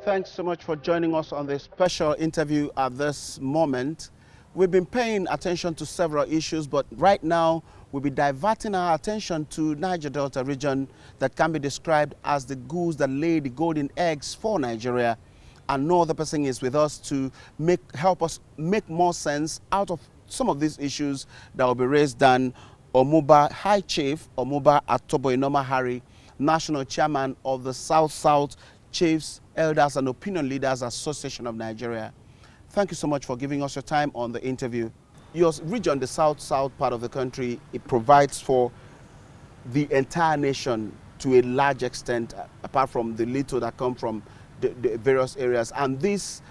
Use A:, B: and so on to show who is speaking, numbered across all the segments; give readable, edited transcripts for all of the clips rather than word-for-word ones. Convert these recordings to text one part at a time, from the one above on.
A: Thanks so much for joining us on this special interview at this moment. We've been paying attention to several issues, but right now we'll be diverting our attention to Niger Delta region that can be described as the goose that laid the golden eggs for Nigeria. And no other person is with us to help us make more sense out of some of these issues that will be raised than Omubo High Chief Omubo Atoboinoma Harry, National Chairman of the South-South Chiefs, Elders and Opinion Leaders Association of Nigeria. Thank you so much for giving us your time on the interview. Your region, the South-South part of the country, it provides for the entire nation to a large extent, apart from the little that come from the various areas. And this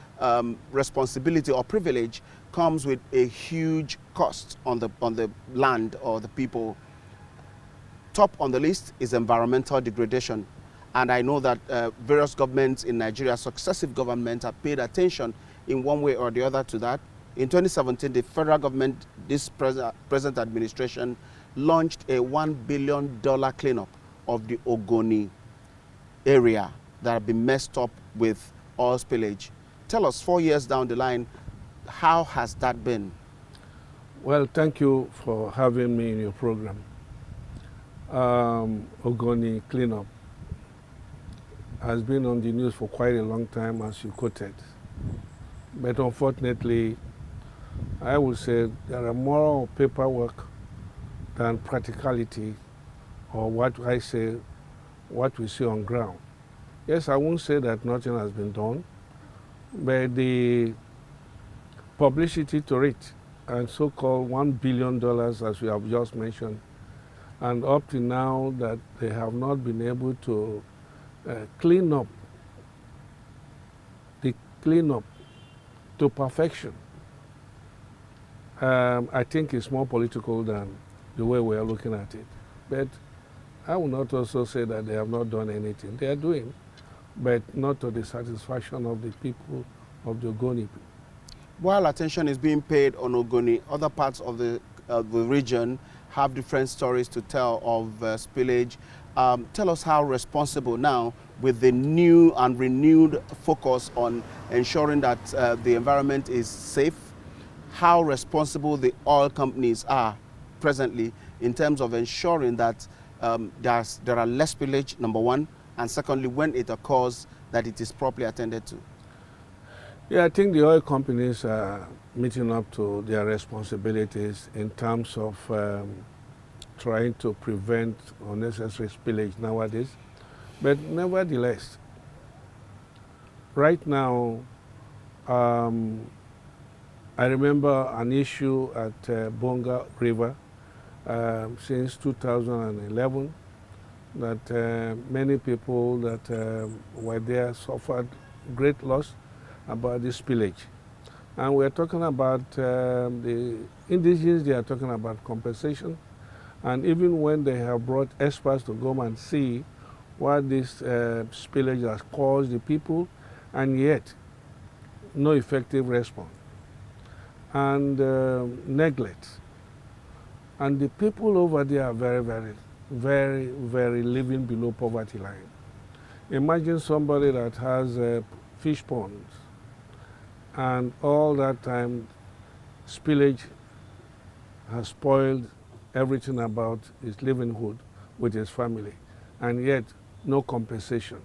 A: responsibility or privilege comes with a huge cost on the land or the people. Top on the list is environmental degradation. And I know that various governments in Nigeria, successive governments, have paid attention in one way or the other to that. In 2017, the federal government, this present administration, launched a $1 billion cleanup of the Orgoni area that had been messed up with oil spillage. Tell us, 4 years down the line, how has that been?
B: Well, thank you for having me in your program. Orgoni Cleanup has been on the news for quite a long time, as you quoted. But unfortunately, I would say there are more paperwork than practicality, or what we see on ground. Yes, I won't say that nothing has been done, but the publicity to it and so-called $1 billion, as we have just mentioned, and up to now that they have not been able to clean up to perfection. I think it's more political than the way we are looking at it. But I will not also say that they have not done anything. They are doing, but not to the satisfaction of the people of the Orgoni.
A: While attention is being paid on Orgoni, other parts of the region have different stories to tell of spillage. Tell us how responsible now, with the new and renewed focus on ensuring that the environment is safe, how responsible the oil companies are presently in terms of ensuring that there are less spillage, number one, and secondly, when it occurs, that it is properly attended to.
B: Yeah, I think the oil companies are meeting up to their responsibilities in terms of trying to prevent unnecessary spillage nowadays. But nevertheless, right now, I remember an issue at Bonga River since 2011 that many people that were there suffered great loss about this spillage. And we're talking about the indigenous, they are talking about compensation. And even when they have brought experts to go and see what this spillage has caused the people, and yet no effective response. And neglect. And the people over there are very living below poverty line. Imagine somebody that has fish ponds, and all that time spillage has spoiled everything about his livelihood with his family, and yet no compensation.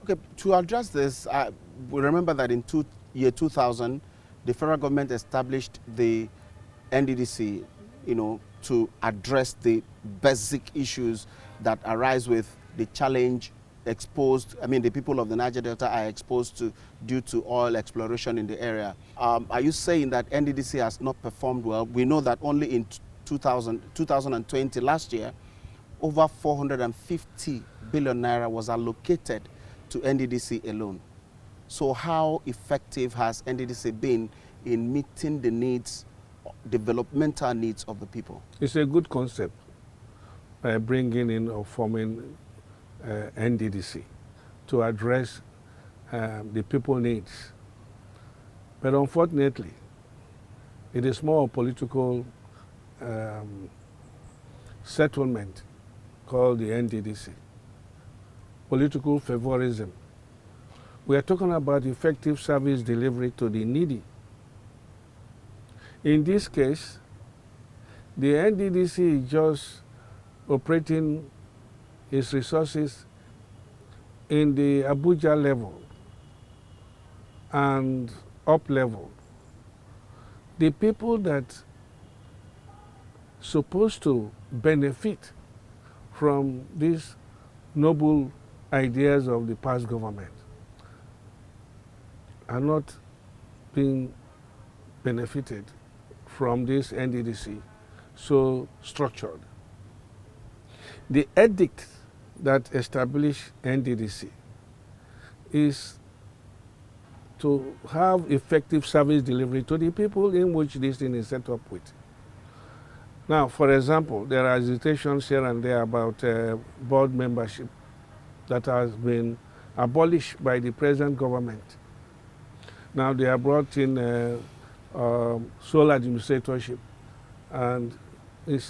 A: Okay, to address this, we remember that in year 2000, the federal government established the NDDC, to address the basic issues that arise with the challenge the people of the Niger Delta are exposed to due to oil exploration in the area. Are you saying that NDDC has not performed well? We know that only in 2020, last year, over 450 billion naira was allocated to NDDC alone. So how effective has NDDC been in meeting the needs, developmental needs of the people?
B: It's a good concept by bringing in or forming NDDC to address the people needs. But unfortunately, it is more a political settlement called the NDDC. Political favorism, We are talking about effective service delivery to the needy. In this case, the NDDC is just operating its resources in the Abuja level and up level. The people that supposed to benefit from these noble ideas of the past government are not being benefited from this NDDC so structured. The edict that established NDDC is to have effective service delivery to the people in which this thing is set up with. Now, for example, there are agitations here and there about board membership that has been abolished by the present government. Now they have brought in sole administratorship, and in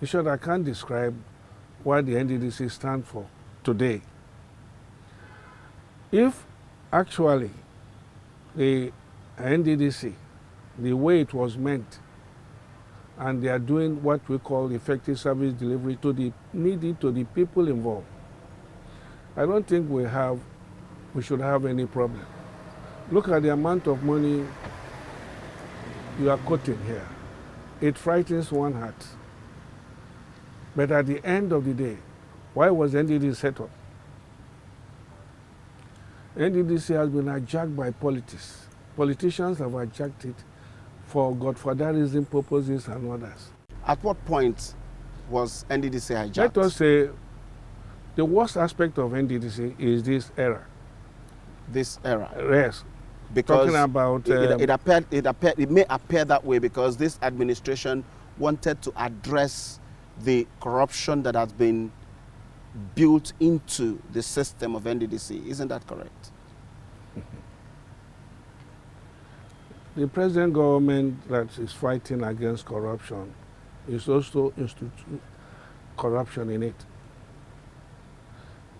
B: short, I can't describe what the NDDC stands for today. If actually the NDDC, the way it was meant, and they are doing what we call effective service delivery to the needy, to the people involved, I don't think we should have any problem. Look at the amount of money you are quoting here. It frightens one heart. But at the end of the day, why was NDDC set up? NDDC has been hijacked by politics. Politicians have hijacked it for godfatherism purposes and others.
A: At what point was NDDC hijacked?
B: Let us say the worst aspect of NDDC is this era.
A: This era?
B: Yes.
A: Because
B: talking about
A: it may appear that way because this administration wanted to address the corruption that has been built into the system of NDDC. Isn't that correct?
B: The present government that is fighting against corruption is also instituting corruption in it.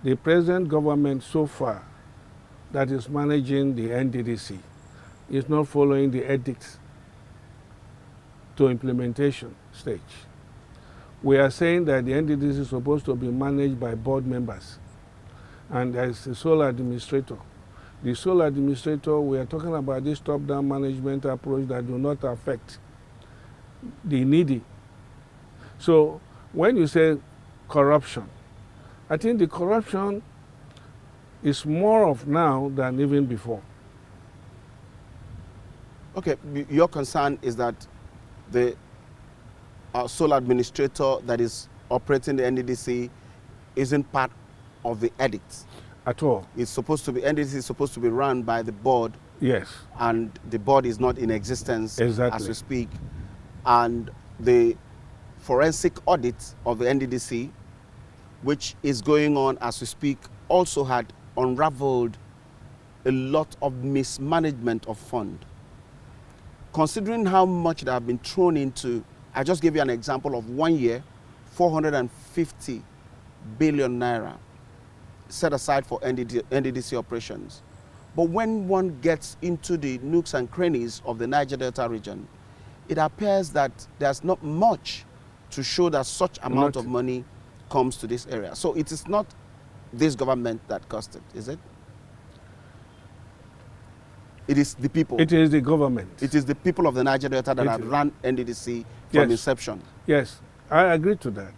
B: The present government so far that is managing the NDDC is not following the edicts to implementation stage. We are saying that the NDDC is supposed to be managed by board members, and there is a sole administrator. The sole administrator, we are talking about this top-down management approach that do not affect the needy. So when you say corruption, I think the corruption is more of now than even before.
A: Okay, your concern is that the sole administrator that is operating the NDDC isn't part of the edict.
B: At all.
A: It's supposed to be, NDDC is supposed to be run by the board.
B: Yes.
A: And the board is not in existence
B: exactly.
A: as we speak. And the forensic audit of the NDDC, which is going on as we speak, also had unraveled a lot of mismanagement of fund. Considering how much that have been thrown into, I just gave you an example of 1 year, 450 billion naira set aside for NDDC operations. But when one gets into the nooks and crannies of the Niger Delta region, it appears that there's not much to show that such amount of money comes to this area. So it is not this government that caused it, is it? It is the people.
B: It is the government.
A: It is the people of the Niger Delta that have run NDDC from inception.
B: Yes, I agree to that.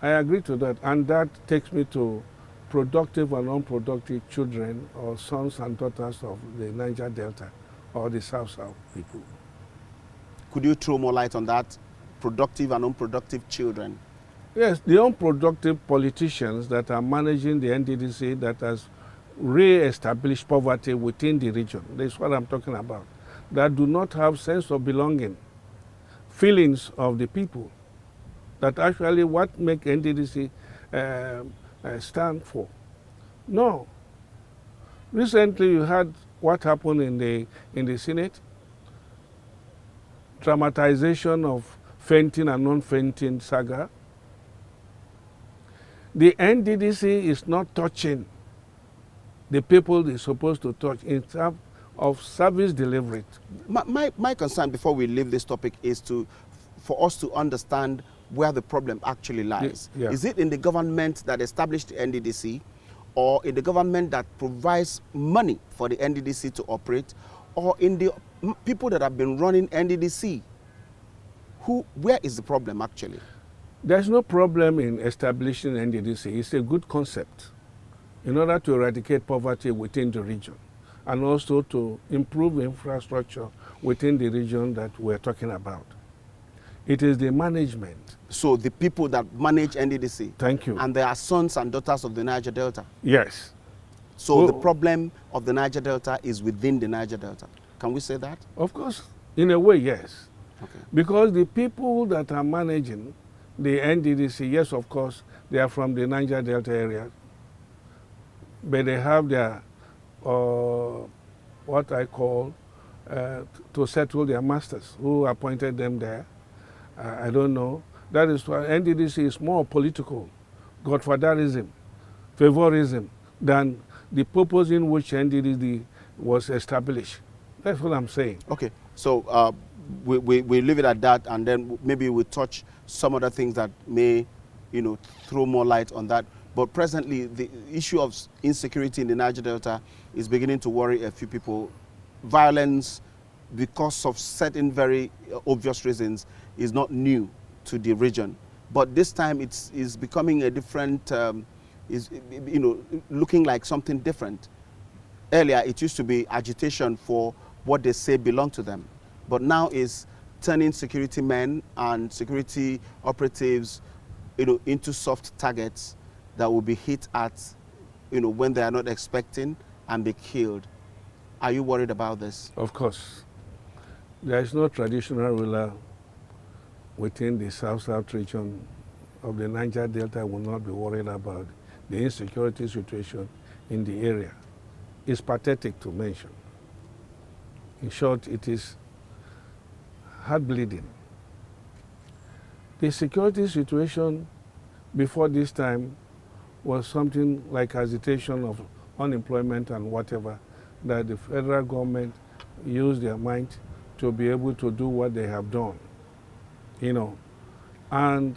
B: I agree to that. And that takes me to productive and unproductive children or sons and daughters of the Niger Delta or the South-South people.
A: Could you throw more light on that? Productive and unproductive children.
B: Yes, the unproductive politicians that are managing the NDDC that has re-established poverty within the region. That's what I'm talking about. That do not have sense of belonging, feelings of the people. That actually what make NDDC stand for. No. Recently you had what happened in the Senate. Dramatization of fainting and non-fainting saga. The NDDC is not touching the people they're supposed to touch in terms of service delivery.
A: My concern before we leave this topic is for us to understand where the problem actually lies.
B: Yeah.
A: Is it in the government that established the NDDC, or in the government that provides money for the NDDC to operate, or in the people that have been running NDDC? Where is the problem actually?
B: There's no problem in establishing NDDC. It's a good concept in order to eradicate poverty within the region and also to improve infrastructure within the region that we're talking about. It is the management.
A: So the people that manage NDDC.
B: Thank you.
A: And they are sons and daughters of the Niger Delta.
B: Yes.
A: So the problem of the Niger Delta is within the Niger Delta. Can we say that?
B: Of course, in a way, yes.
A: Okay.
B: Because the people that are managing the NDDC, yes, of course, they are from the Niger Delta area, but they have their, what I call, to settle their masters who appointed them there. I don't know. That is why NDDC is more political, godfatherism, favorism, than the purpose in which NDDC was established. That's what I'm saying.
A: Okay, so we leave it at that, and then maybe we touch some other things that may, throw more light on that. But presently, the issue of insecurity in the Niger Delta is beginning to worry a few people. Violence, because of certain very obvious reasons, is not new to the region. But this time it's becoming a different, looking like something different. Earlier, it used to be agitation for what they say belong to them. But now is turning security men and security operatives, into soft targets that will be hit at, when they are not expecting, and be killed. Are you worried about this?
B: Of course. There is no traditional ruler within the South-South region of the Niger Delta will not be worried about the insecurity situation in the area. It's pathetic to mention. In short, it is heart-bleeding. The security situation before this time was something like agitation of unemployment and whatever, that the federal government used their mind to be able to do what they have done, And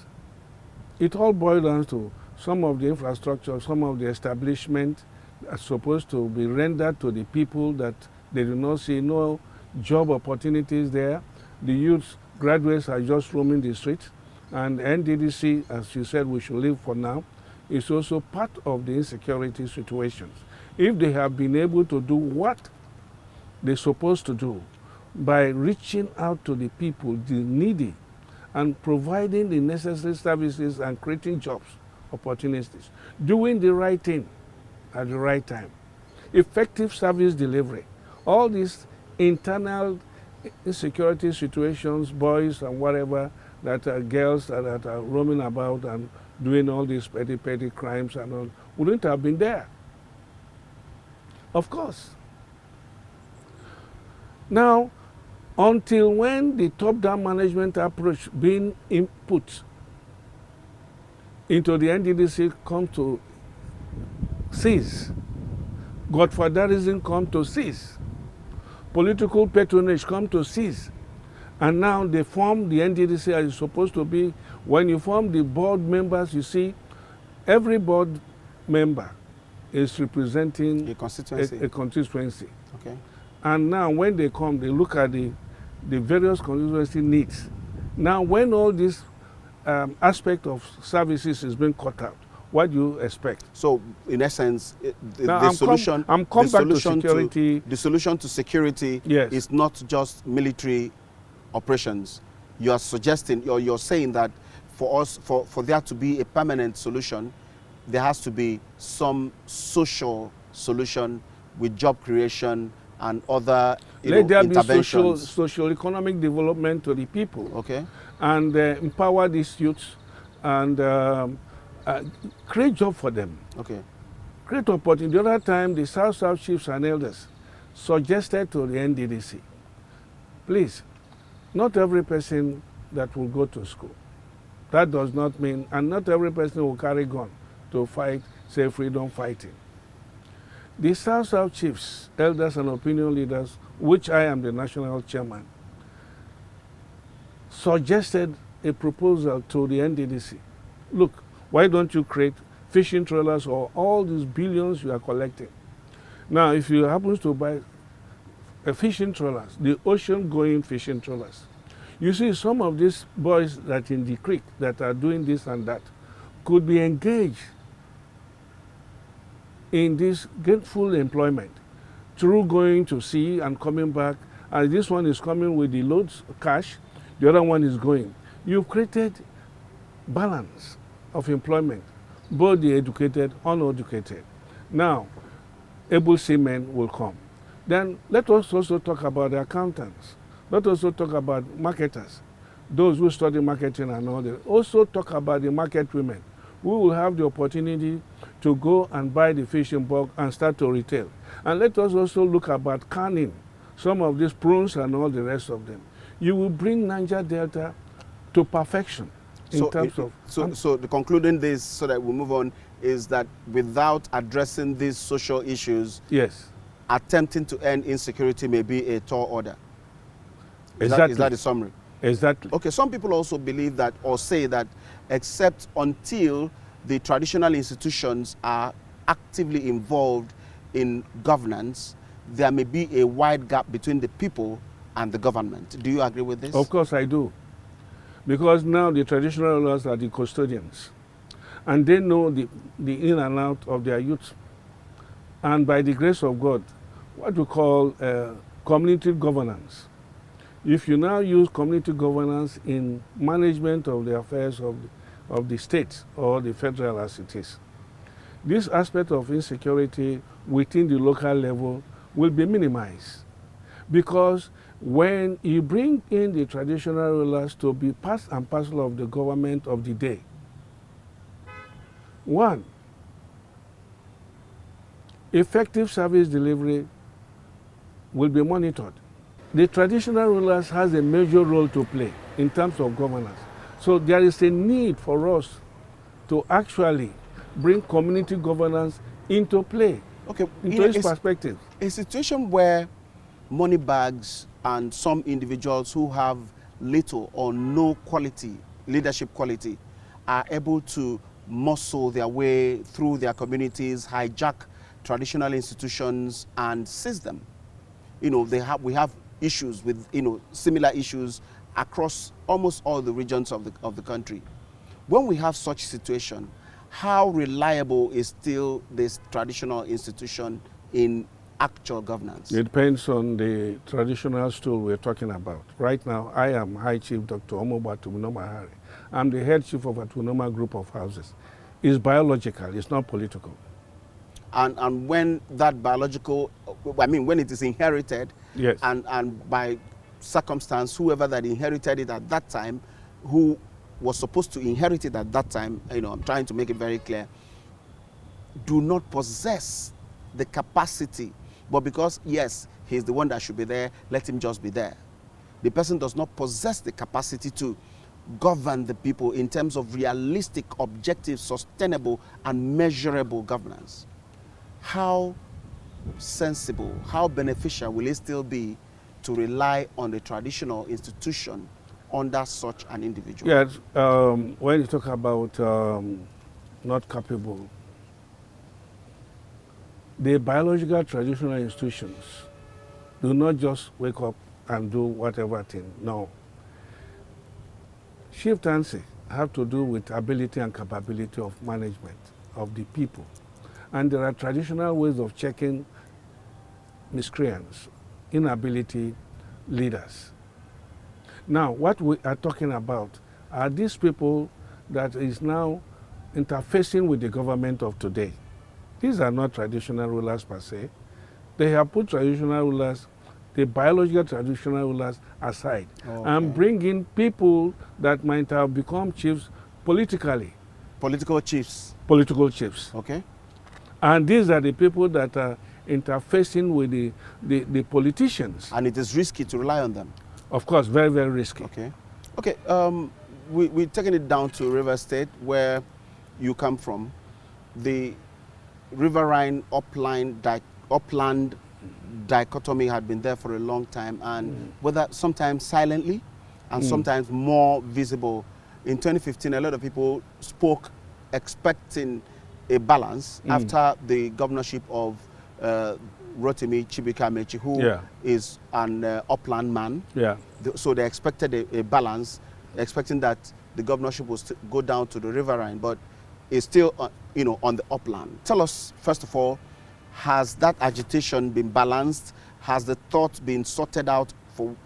B: it all boils down to some of the infrastructure, some of the establishment are supposed to be rendered to the people that they do not see no job opportunities there. The youth graduates are just roaming the streets, and NDDC, as you said, we should leave for now, is also part of the insecurity situations. If they have been able to do what they're supposed to do by reaching out to the people, the needy, and providing the necessary services and creating jobs, opportunities, doing the right thing at the right time, effective service delivery, all these internal insecurity situations, boys and whatever, that are girls that are roaming about and doing all these petty crimes and all, wouldn't have been there. Of course. Now, until when the top-down management approach being input into the NDDC come to cease, godfatherism come to cease, political patronage come to cease, and now they form the NDDC as it's supposed to be. When you form the board members, you see, every board member is representing
A: a constituency.
B: A constituency.
A: Okay.
B: And now when they come, they look at the various constituency needs. Now when all this aspect of services is being cut out, what do you expect?
A: So in essence,
B: the solution to security
A: yes, is not just military operations. You are suggesting, or you're saying that for there to be a permanent solution, there has to be some social solution with job creation and other interventions.
B: Be social economic development to the people.
A: Okay.
B: And empower these youths and create job for them.
A: Okay.
B: Create opportunity. The other time, the South chiefs and elders suggested to the NDDC, please, not every person that will go to school. That does not mean, and not every person will carry gun to fight, say, freedom fighting. The South chiefs, elders and opinion leaders, which I am the national chairman, suggested a proposal to the NDDC. Look, why don't you create fishing trawlers or all these billions you are collecting? Now, if you happen to buy fishing trawlers, the ocean-going fishing trawlers, you see some of these boys that in the creek that are doing this and that could be engaged in this gainful employment through going to sea and coming back. And this one is coming with the loads of cash, the other one is going. You've created balance of employment, both the educated, uneducated. Now, able seamen will come. Then let us also talk about the accountants. Let us also talk about marketers, those who study marketing and all that. Also talk about the market women. We will have the opportunity to go and buy the fish in bulk and start to retail. And let us also look about canning some of these prunes and all the rest of them. You will bring Niger Delta to perfection in terms of...
A: So the concluding this, so that we move on, is that without addressing these social issues,
B: yes,
A: attempting to end insecurity may be a tall order.
B: Exactly.
A: Is that the summary?
B: Exactly.
A: Okay, some people also believe that, or say that, except until the traditional institutions are actively involved in governance, there may be a wide gap between the people and the government. Do you agree with this?
B: Of course I do. Because now the traditional rulers are the custodians. And they know the in and out of their youth. And by the grace of God, what we call community governance. If you now use community governance in management of the affairs of the state or the federal as it is, this aspect of insecurity within the local level will be minimized. Because when you bring in the traditional rulers to be part and parcel of the government of the day, one, effective service delivery will be monitored. The traditional rulers has a major role to play in terms of governance. So there is a need for us to actually bring community governance into play,
A: okay,
B: into its perspective.
A: A situation where money bags and some individuals who have little or no quality, leadership quality, are able to muscle their way through their communities, hijack traditional institutions and seize them. You know, we have issues with, you know, similar issues across almost all the regions of the country. When we have such situation, how reliable is still this traditional institution in actual governance?
B: It depends on the traditional stool we're talking about. Right now, I am High Chief Dr. Omubo Atoboinoma Harry. I'm the head chief of Atoboinoma Group of Houses. It's biological, it's not political.
A: And when that biological, I mean, when it is inherited,
B: yes,
A: and by circumstance, whoever that inherited it at that time, who was supposed to inherit it at that time, you know, I'm trying to make it very clear, do not possess the capacity, but because, yes, he's the one that should be there, let him just be there. The person does not possess the capacity to govern the people in terms of realistic, objective, sustainable, and measurable governance. How sensible, how beneficial will it still be to rely on the traditional institution under such an individual?
B: Yes, when you talk about not capable, the biological traditional institutions do not just wake up and do whatever thing, no. Chieftaincy have to do with ability and capability of management of the people. And there are traditional ways of checking miscreants, inability leaders. Now, what we are talking about are these people that is now interfacing with the government of today. These are not traditional rulers per se. They have put traditional rulers, the biological traditional rulers aside, and bring in people that might have become chiefs politically.
A: Political chiefs.
B: Political chiefs.
A: Okay.
B: And these are the people that are interfacing with the politicians.
A: And it is risky to rely on them.
B: Of course, very, very risky.
A: Okay. Okay, we're taking it down to River State, where you come from. The riverine upland upland dichotomy had been there for a long time, and whether sometimes silently and sometimes more visible. In 2015, a lot of people spoke expecting a balance after the governorship of Rotimi Chibikamechi, who is an upland man. So they expected a balance, expecting that the governorship would go down to the riverine, but it's still on the upland. Tell us, first of all, has that agitation been balanced? Has the thought been sorted out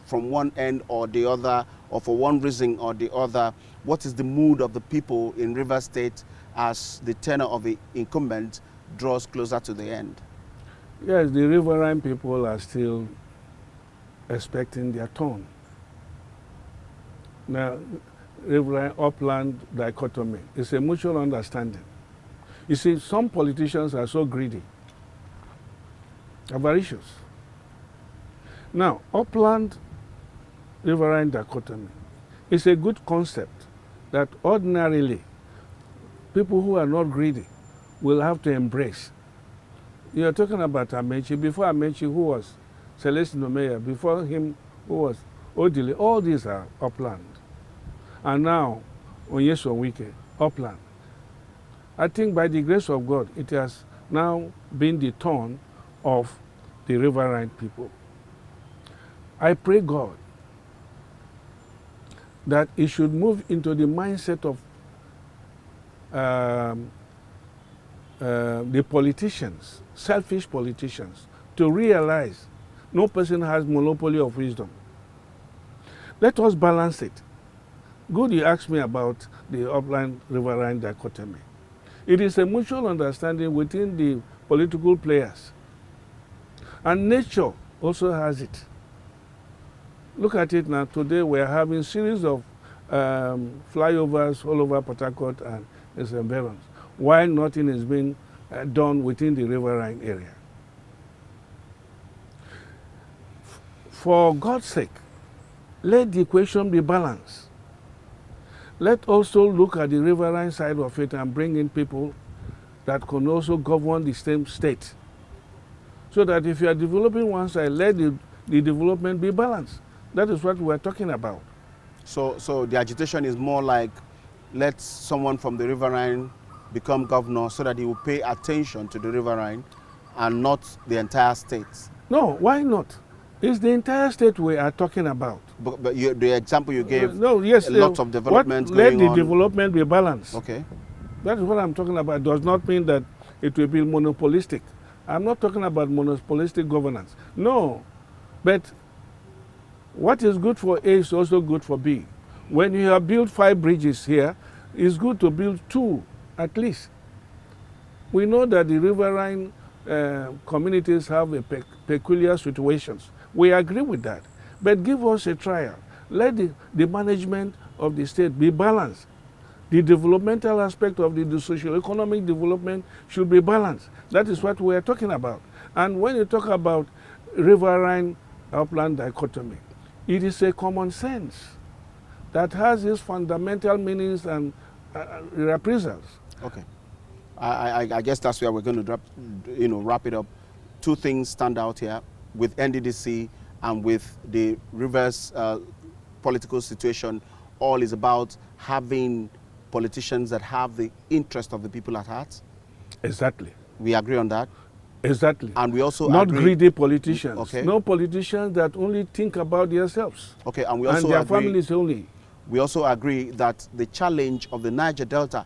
A: from one end or the other, or for one reason or the other? What is the mood of the people in Rivers State as the tenure of the incumbent draws closer to the end?
B: Yes, the riverine people are still expecting their turn. Now, riverine upland dichotomy is a mutual understanding. You see, some politicians are so greedy, avaricious. Now, upland riverine dichotomy is a good concept that ordinarily people who are not greedy will have to embrace. You are talking about Amechi. Before Amechi, who was Celestino Mayor? Before him, who was Odile? All these are upland. And now, Onyeso Wike, upland. I think by the grace of God, it has now been the turn of the riverine people. I pray God that it should move into the mindset of the politicians, selfish politicians, to realize no person has monopoly of wisdom. Let us balance it. Good, you asked me about the upland riverine dichotomy. It is a mutual understanding within the political players. And nature also has it. Look at it now. Today we are having a series of flyovers all over Port Harcourt and its environs, while nothing is being done within the riverine area. For God's sake, let the equation be balanced. Let also look at the riverine side of it and bring in people that can also govern the same state. So that if you are developing one side, let the development be balanced. That is what we're talking about.
A: So the agitation is more like, let someone from the riverine become governor so that he will pay attention to the riverine and not the entire state.
B: No, why not? It's the entire state we are talking about.
A: But the example you gave,
B: no, yes,
A: lots of development going
B: let the
A: on.
B: development be balanced.
A: Okay.
B: That is what I'm talking about. It does not mean that it will be monopolistic. I'm not talking about monopolistic governance. No. But what is good for A is also good for B. When you have built 5 bridges here, it's good to build 2 at least. We know that the riverine communities have peculiar situations. We agree with that. But give us a trial. Let the management of the state be balanced. The developmental aspect of the socio-economic development should be balanced. That is what we are talking about. And when you talk about riverine upland dichotomy, it is a common sense that has its fundamental meanings and reprisals.
A: Okay. I guess that's where we're going to wrap it up. 2 things stand out here with NDDC and with the Rivers political situation. All is about having politicians that have the interest of the people at heart.
B: Exactly.
A: We agree on that.
B: Exactly.
A: And we also
B: not
A: agree,
B: greedy politicians.
A: Okay.
B: No politicians that only think about themselves.
A: Okay. And we also
B: and their
A: agree,
B: families only.
A: We also agree that the challenge of the Niger Delta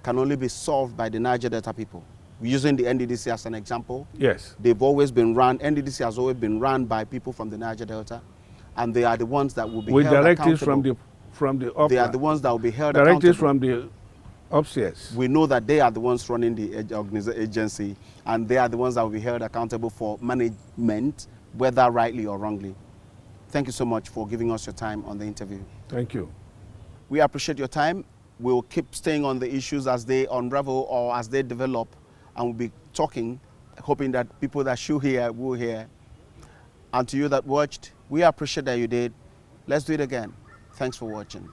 A: can only be solved by the Niger Delta people. Using the NDDC as an example.
B: Yes.
A: They've always been run, NDDC has always been run by people from the Niger Delta, and they are the ones that will be held accountable.
B: With directives from the upland.
A: They are the ones that will be held
B: directives
A: accountable.
B: From the upstairs.
A: We know that they are the ones running the agency, and they are the ones that will be held accountable for management, whether rightly or wrongly. Thank you so much for giving us your time on the interview.
B: Thank you.
A: We appreciate your time. We'll keep staying on the issues as they unravel or as they develop, and we'll be talking, hoping that people that should hear will hear. And to you that watched, we appreciate that you did. Let's do it again. Thanks for watching.